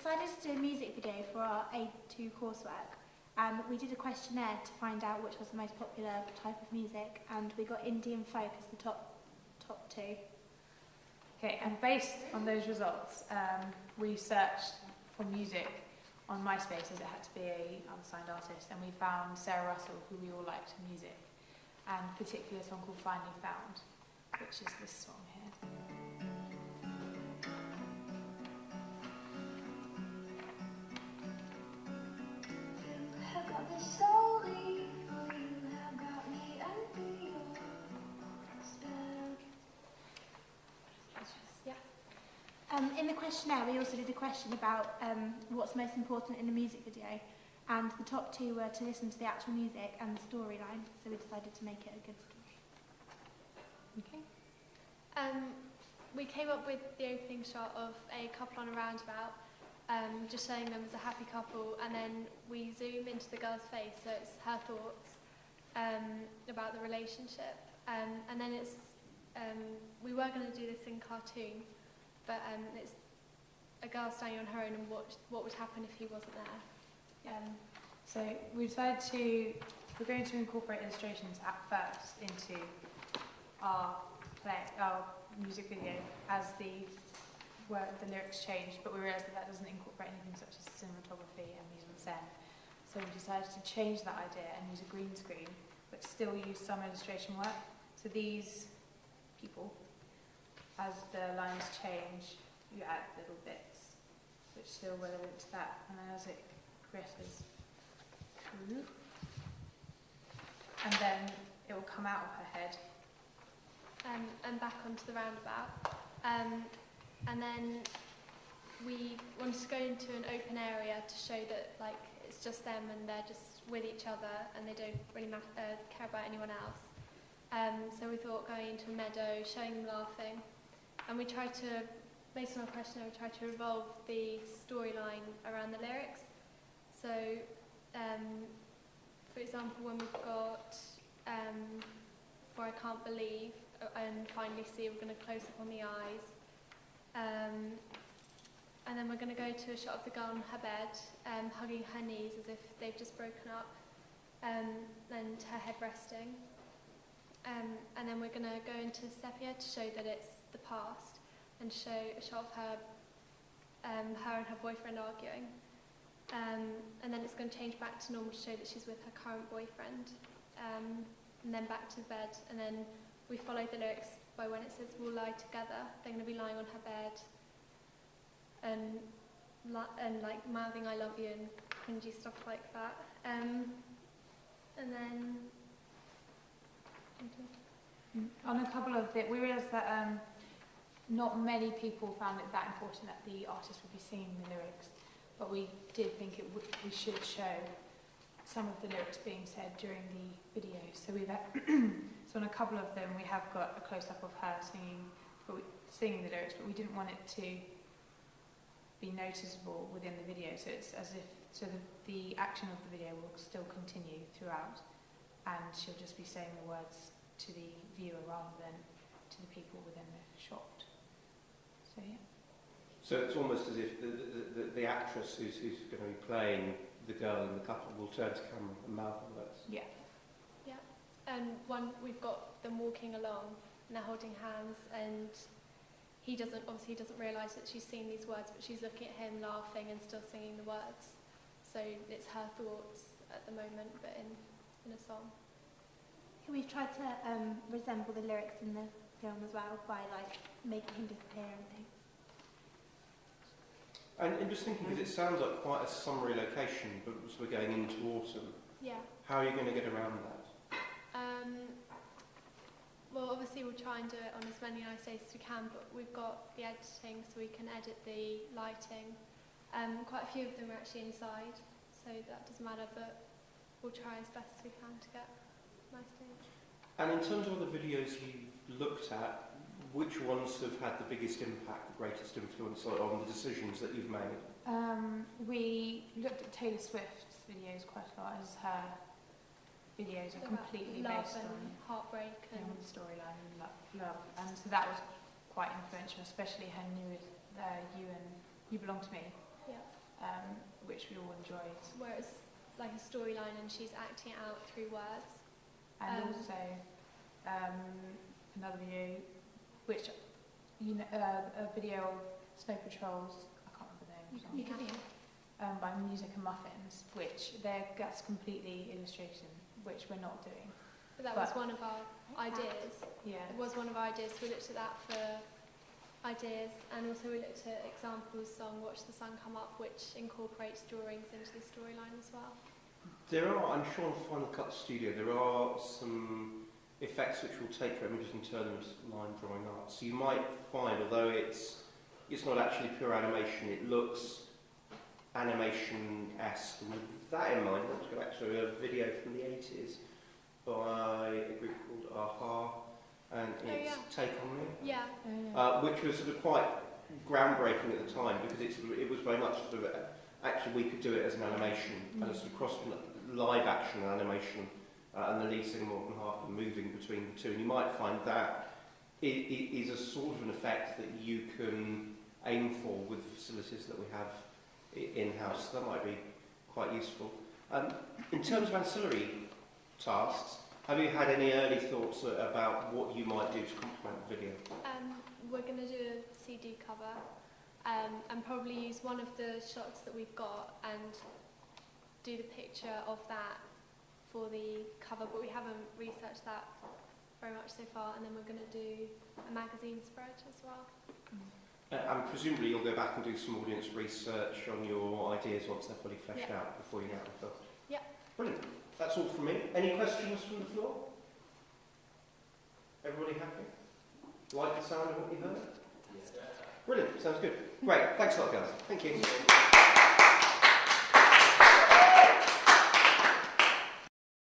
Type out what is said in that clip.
decided to do a music video for our A2 coursework, and we did a questionnaire to find out which was the most popular type of music, and we got indie and folk as the top two. Okay, and based on those results, we searched for music on MySpace, as it had to be a unsigned artist, and we found Sarah Russell, who we all liked her music, and particularly a song called Finally Found, which is this song here. In the questionnaire, we also did a question about what's most important in a music video, and the top two were to listen to the actual music and the storyline, so we decided to make it a good story. Okay. We came up with the opening shot of a couple on a roundabout, just showing them as a happy couple, and then we zoom into the girl's face, so it's her thoughts about the relationship, and then it's we were going to do this in cartoon, but it's a girl standing on her own and what would happen if he wasn't there. So we decided we're going to incorporate illustrations at first into our music video as the lyrics change, but we realised that doesn't incorporate anything such as cinematography and mise-en-scène. So we decided to change that idea and use a green screen, but still use some illustration work. So these people, as the lines change, you add little bits which are still relevant to that, and then as it progresses through, and then it will come out of her head and back onto the roundabout. And then we wanted to go into an open area to show that it's just them and they're just with each other and they don't really care about anyone else. So we thought going into a meadow, showing them laughing, and we tried to, based on our questionnaire, we tried to revolve the storyline around the lyrics. So, for example, when we've got For I Can't Believe and Finally See, we're going to close up on the eyes. And then we're going to go to a shot of the girl on her bed, hugging her knees as if they've just broken up, and her head resting. And then we're going to go into sepia to show that it's the past, and show a shot of her and her boyfriend arguing. And then it's going to change back to normal to show that she's with her current boyfriend. And then back to bed, and then we follow the lyrics by when it says we'll lie together. They're going to be lying on her bed and mouthing I love you and cringy stuff like that. And then on a couple of we realised that not many people found it that important that the artist would be singing the lyrics, but we did think we should show some of the lyrics being said during the video. So so on a couple of them we have got a close-up of her singing the lyrics, but we didn't want it to be noticeable within the video. So it's as if the action of the video will still continue throughout, and she'll just be saying the words to the viewer rather than to the people within the shot. So yeah. So it's almost as if the actress who's going to be playing the girl in the couple will turn to camera and mouth the words. Yeah. Yeah. And we've got them walking along and they're holding hands, and he doesn't realise that she's singing these words, but she's looking at him laughing and still singing the words. So it's her thoughts at the moment, but in a song. We've tried to resemble the lyrics in the film as well by making him disappear and things. And just thinking, because it sounds like quite a summery location, but we're going into autumn. Yeah. How are you going to get around that? Well, obviously we'll try and do it on as many nice days as we can, but we've got the editing, so we can edit the lighting. Quite a few of them are actually inside, so that doesn't matter, but we'll try as best as we can to get nice days. And in terms of the videos you've looked at, which ones have had the biggest impact, the greatest influence on the decisions that you've made? We looked at Taylor Swift's videos quite a lot, as her videos are completely based on heartbreak and the storyline and love, and so that was quite influential, especially her newest You Belong to Me. Yeah. which we all enjoyed. Where it's like a storyline and she's acting it out through words. And also another video, which a video of Snow Patrol's, I can't remember the name, You can. by Music and Muffins, which that's completely illustration, which we're not doing. But that was one of our ideas. Yeah. It was one of our ideas. We looked at that for ideas, and also we looked at examples song Watch the Sun Come Up, which incorporates drawings into the storyline as well. There are, I'm sure on Final Cut Studio, there are some effects which will take your images and turn them into line drawing art. So you might find, although it's not actually pure animation, it looks animation-esque. And with that in mind, let's go back to a video from the 80s by a group called Aha, and it's Take On Me, Yeah. which was sort of quite groundbreaking at the time, because it was very much sort of, actually we could do it as an animation, and a sort of cross live action and animation, and the lead singer Morgan Harper moving between the two. And you might find that it is a sort of an effect that you can aim for with the facilities that we have in-house. That might be quite useful. In terms of ancillary tasks, have you had any early thoughts about what you might do to complement the video? We're going to do a CD cover, and probably use one of the shots that we've got and do the picture of that for the cover, but we haven't researched that very much so far. And then we're going to do a magazine spread as well. And presumably you'll go back and do some audience research on your ideas once they're fully fleshed out before you get them filmed. Yeah. Brilliant. That's all from me. Any questions from the floor? Everybody happy? Like the sound of what you heard? Brilliant. Sounds good. Great. Thanks a lot, guys. Thank you.